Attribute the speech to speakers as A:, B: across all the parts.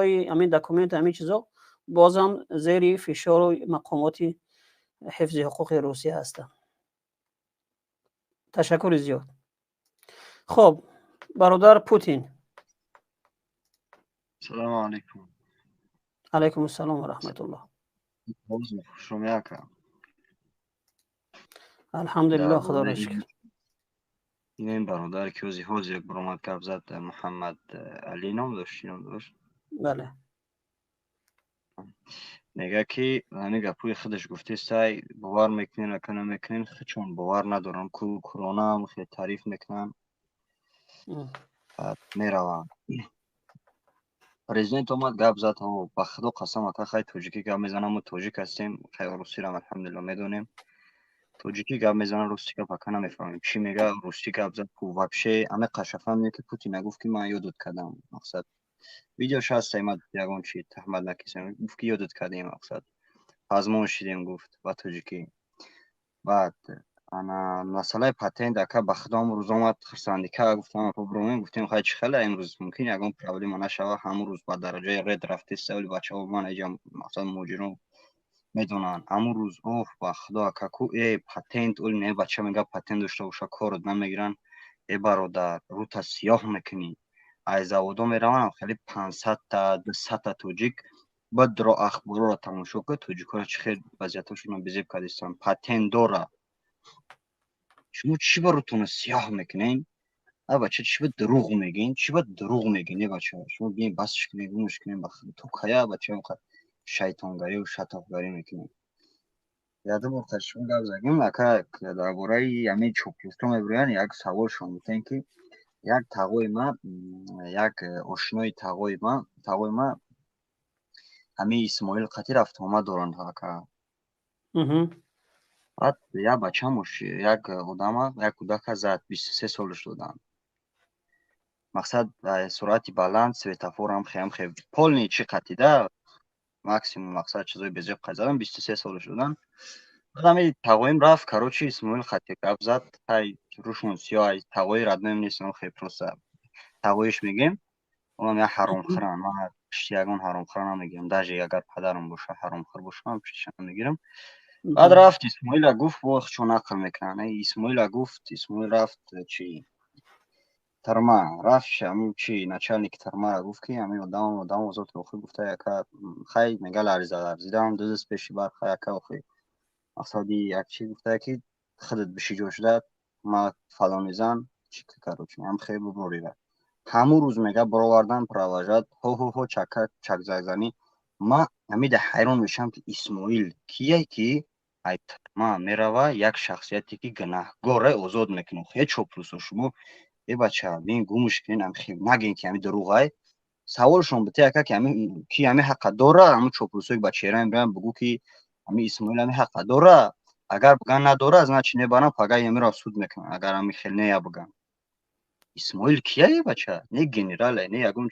A: های همین داکومنت همین چیزا بازم زیر فشار و مقامات حفظ حقوق روسیه هستند. تشکر زیاد. خب برادر پوتین.
B: سلام علیکم.
A: علیکم السلام و رحمت الله. الحمدلله خدا را شکر.
B: این برادر که از حوز یک برآمد گپ زد محمد علی نام داشت.
A: بله.
B: میگه که همین گپوی خودش گفته سعی باور میکنین نکنه میکنین چون باور ندارم که کرونا هم خیلی تعریف میکنن میروم. پرزیدنت اومد گپ زد و به خدا قسم اکا خیلی توجیکی گپ میزنم و توجیک هستیم خیلی روسی رو الحمدلله میدونیم. توجیکی گپ میزنن روسی گپ اکا نمیفهمیم چی میگه. روسی گپ زد که وابشه همه قشفه میگه که پوتین گفت که من یادت کردم مقصد ویدیوش هست ایمد یگون چی تحمل نکیسیم گفت که یادت کردیم مقصد آزمون شدیم گفت با توجیکی. بعد انا مسئله پاتنت اکا به خدا امروز اومد خرساندیکا گفتم پروبلم گفتیم خیلی چه خیلی امروز ممکن یگون پرابلم نشه همون روز با درجه رد رفته سوال بچه‌ها من اینجا مثلا مجرم میدونن همون روز اوه با خدا کاکو ای پاتنت اول نه بچه میگه پاتنت داشته باشه کارت نمیگیرن ای برادر روت سیاه میکنی از اودو میروان خیلی 500 تا 200 تا توجیک بعد رو اخبار رو تماشا کنه توجیکا چه خیلی وضعیتشون بزیب کردستان پاتنت داره. شما چی براتون سیاه میکنین؟ بچه چی به دروغ میگین؟ چی به دروغ میگین بچه؟ شما بیاین بسش کنین گوش کنین بخیر تو کیا بچه میخواد شیطانگری و شتافگری میکنین. یادم افتاد شما گپ زدیم اکا درباره همین چوپلیستو میبرین یک سوال شما میتین که یک تقوی ما یک آشنای تقوی ما همین اسماعیل قطی رفت آمد دارن اکا. بعد یا بچه موش یک آدم یک کودک زد 23 سالش دادن. مقصد سرعت بلند سویتافور هم خیلی پولنی چی قطیده ماکسیموم مقصد چیزای بزرگ قزدن 23 سالش دادن. بعد تقویم رفت کاروچی اسماعیل خطی گپ زد های روشون سیاه تقوی رد نمیستم خیلی پروسه تقویش میگیم اونم یا حرام خران من یگان حرام خران نمیگم داجی اگر پدرم باشه حرام خور باشه من پیشش نمیگیرم. بعد رفت اسماعیل گفت وقت چون عقل میکنه اسماعیل گفت اسماعیل رفت چی ترما رفت همون چی نچالنیک ترما گفت که همین آدم وزارت داخلی گفته که خیلی میگه لرزیدم دو دست پیش بر خیلی که خیلی اصلا یک چی گفته که خودت بشی جوش داد ما فلانی زن چی که کاروچی هم خیلی ببری رفت همون روز میگه برآوردن پرواژت هو چک زنی. ما همین حیران میشم که اسماعیل کیه که ما میروه یک شخصیتی که گناهگاره آزاد میکنه خیلی چوپلوس شما ای بچه بین گومش کنین هم خیلی نگین که همین دروغه سوالشون بته که همین کی همین حق داره همون چوپلوسای بچه را میرن بگو که همین اسماعیل همین حق داره اگر بگن نداره از نه چینه بنا پگاه یمی را سود میکنه اگر همین خیلی نه بگن اسماعیل کیه بچه نه گنراله نه یگون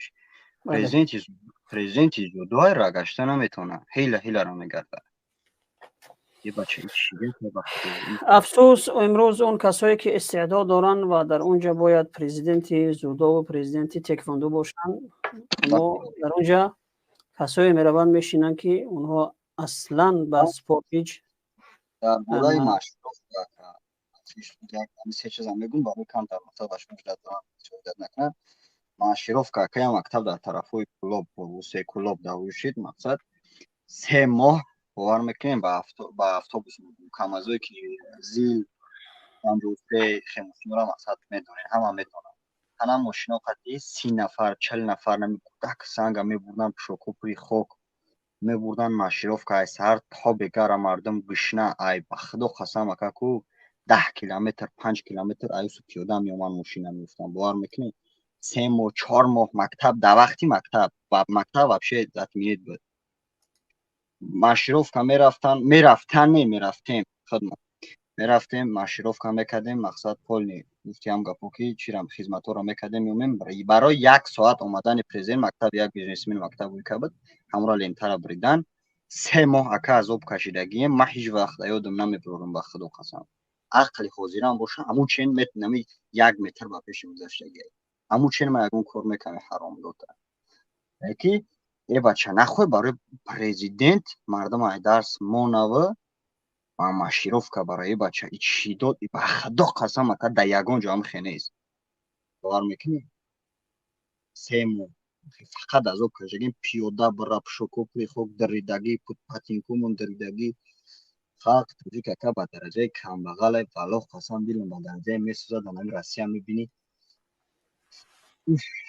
B: پرزیدنت زودای را گشته نمیتونه هیله را میگرده یه بچه چیه
A: افسوس امروز اون کسایی که استعداد دارن و در اونجا باید پرزیدنت زودو و پرزیدنت تکواندو باشن اما در اونجا کسایی میروند میشینن که اونها اصلا به سپورت هیچ
B: درباره مشروف همین سه چیز هم بگم برای کم در مطلب مجلت نکنه مشروف که مکتب در طرفوی کلوب و سه کلوب داویشید مقصد 3 ماه باور میکنیم با اتوبوس کم از که زیل اندوسته خیموسیون را مقصد میدونین همه میدونن همه ماشینا قطعی 30 نفر 40 نفر نمیکودک سنگ میبردن پشوکوپری خوک میبردن مشروف که از سر تا بگر مردم گشنه ای بخدا قسم اکاکو 10 کیلومتر 5 کیلومتر ایوسو پیاده میومن ماشینا میفتن باور میکنین 3 ماه 4 ماه مکتب در وقتی مکتب و مکتب وابشه اتمینید بود مشروف که میرفتیم خدمت میرفتیم مشروف که میکردیم مقصد پول نی گفتی هم گپو که چیرم خدمت رو میکردیم میومیم برای 1 ساعت اومدن پرزیدنت مکتب یک بیزنسمن مکتب بود که بود همراه لینتر بریدن 3 ماه اکا از آب کشیدگی ما هیچ وقت یادم نمیبرم به خدا قسم عقل حاضرم باشه همون چین نمی 1 متر با پیش گذشتگی همون چین ما یگون کار میکنه حرام دوتا یکی ای بچه نخواه برای پریزیدنت مردم های درس مونوه و مشیروف که برای بچه ای چی داد ای به خدا قسم که در یگان جا هم خینه ایست باور میکنی سیمو فقط از او کشگیم پیوده برا پشوکو پری خوک دریدگی پود پاتینکومون دریدگی خلق توجی که به درجه کم بغل ولو قسم بیلون به درجه میسوزه دنم رسی هم میبینی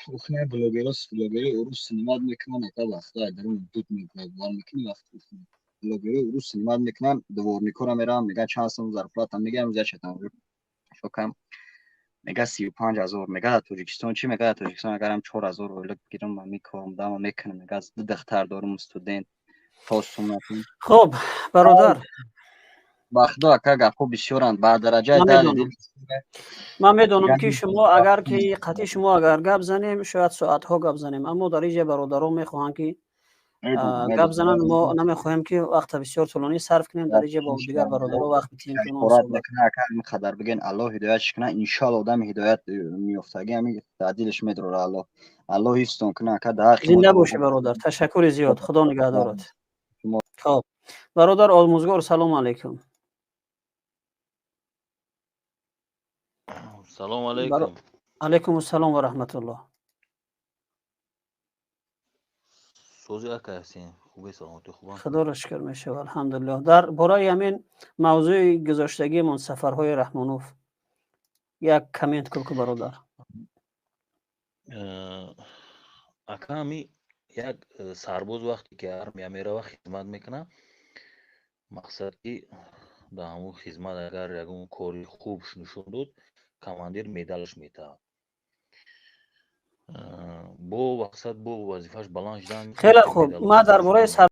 B: اوخنه بلوگری اروس سینماد میکنن اتا وقتا درون دود میکنن میکنی وقت بلوگری اروس سینماد میکنن دوار میکنم میرم میگه چند سم ظرفات هم میگم زیاد شدم شکم میگه 35,000 میگه در تاجیکستان چی میگه در تاجیکستان اگرم 4,000 ولک گیرم من میکنم دام میکنم میگه از دختر دارم استودنت تا سومتون
A: خب برادر
B: بخدا که گپو بسیارند با درجه
A: من
B: دل
A: میدونم
B: دید
A: من میدونم که
B: یعنی
A: شما اگر که قطعی شما اگر گپ زنیم شاید ساعت ها گپ زنیم اما در اینجا برادران میخواهند که گپ زنن ما نمیخواهیم که وقت بسیار طولانی صرف کنیم در اینجا با دیگر برادرها وقت بتیم که اونها
B: قرات
A: صحبت
B: نکنه که همین قدر بگین الله هدایتش کنه انشالله آدم هدایت میافتگی همین تعدیلش میدره الله هیستون کنه که در حق ما
A: زنده
B: دروغ
A: باشی برادر تشکر زیاد خدا نگهدارت خب برادر آموزگار سلام علیکم
C: سلام علیکم
A: علیکم السلام و رحمت الله
C: سوزی اکا هستین خوبی سلامتی خوبم
A: خدا را شکر میشه الحمدلله در برای همین موضوع گذاشتگی من سفرهای رحمانوف یک کامنت کن که برادر
C: اکا همی یک سرباز وقتی که ارمیا میره و خدمت میکنه مقصد که در همون خدمت اگر یکون کاری خوبش نشون داد کماندیر میدالش میده بو مقصد بو وظیفهش بلند شدن
A: خیلی خوب ما درباره